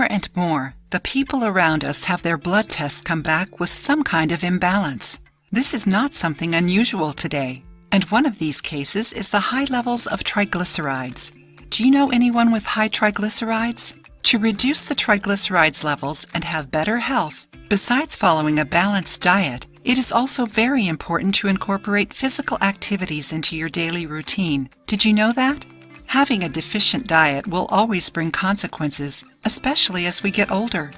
More and more, the people around us have their blood tests come back with some kind of imbalance. This is not something unusual today, and one of these cases is the high levels of triglycerides. Do you know anyone with high triglycerides? To reduce the triglycerides levels and have better health, besides following a balanced diet, it is also very important to incorporate physical activities into your daily routine. Did you know that? Having a deficient diet will always bring consequences, especially as we get older.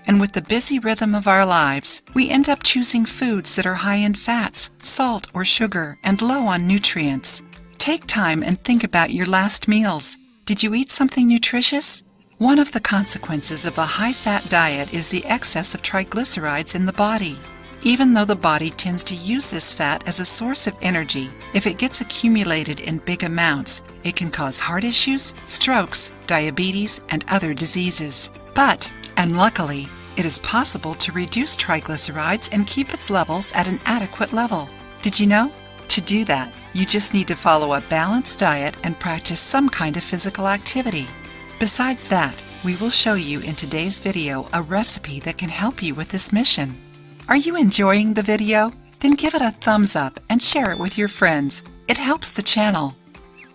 And with the busy rhythm of our lives, we end up choosing foods that are high in fats, salt, or sugar, and low on nutrients. Take time and think about your last meals. Did you eat something nutritious? One of the consequences of a high-fat diet is the excess of triglycerides in the body. Even though the body tends to use this fat as a source of energy, if it gets accumulated in big amounts, it can cause heart issues, strokes, diabetes, and other diseases. But, and luckily, it is possible to reduce triglycerides and keep its levels at an adequate level. Did you know? To do that, you just need to follow a balanced diet and practice some kind of physical activity. Besides that, we will show you in today's video a recipe that can help you with this mission. Are you enjoying the video? Then give it a thumbs up and share it with your friends. It helps the channel.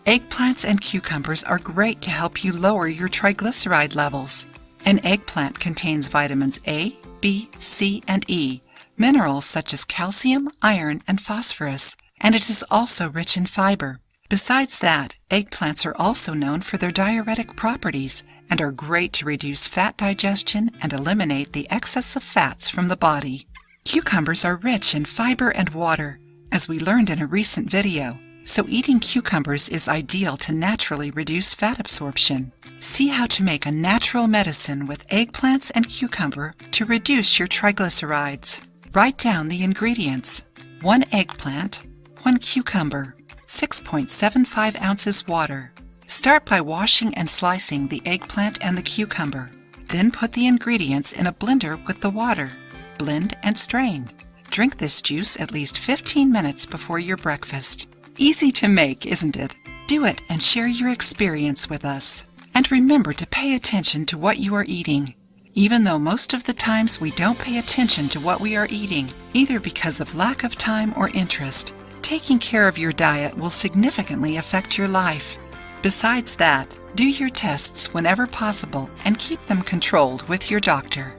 Eggplants and cucumbers are great to help you lower your triglyceride levels. An eggplant contains vitamins A, B, C, and E, minerals such as calcium, iron, and phosphorus, and it is also rich in fiber. Besides that, eggplants are also known for their diuretic properties and are great to reduce fat digestion and eliminate the excess of fats from the body. Cucumbers are rich in fiber and water, as we learned in a recent video, so eating cucumbers is ideal to naturally reduce fat absorption. See how to make a natural medicine with eggplants and cucumber to reduce your triglycerides. Write down the ingredients: 1 eggplant, 1 cucumber, 6.75 ounces water. Start by washing and slicing the eggplant and the cucumber. Then put the ingredients in a blender with the water. Blend and strain. Drink this juice at least 15 minutes before your breakfast. Easy to make, isn't it? Do it and share your experience with us. And remember to pay attention to what you are eating. Even though most of the times we don't pay attention to what we are eating, either because of lack of time or interest, taking care of your diet will significantly affect your life. Besides that, do your tests whenever possible and keep them controlled with your doctor.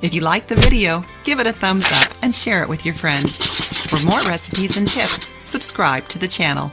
If you liked the video, give it a thumbs up and share it with your friends. For more recipes and tips, subscribe to the channel.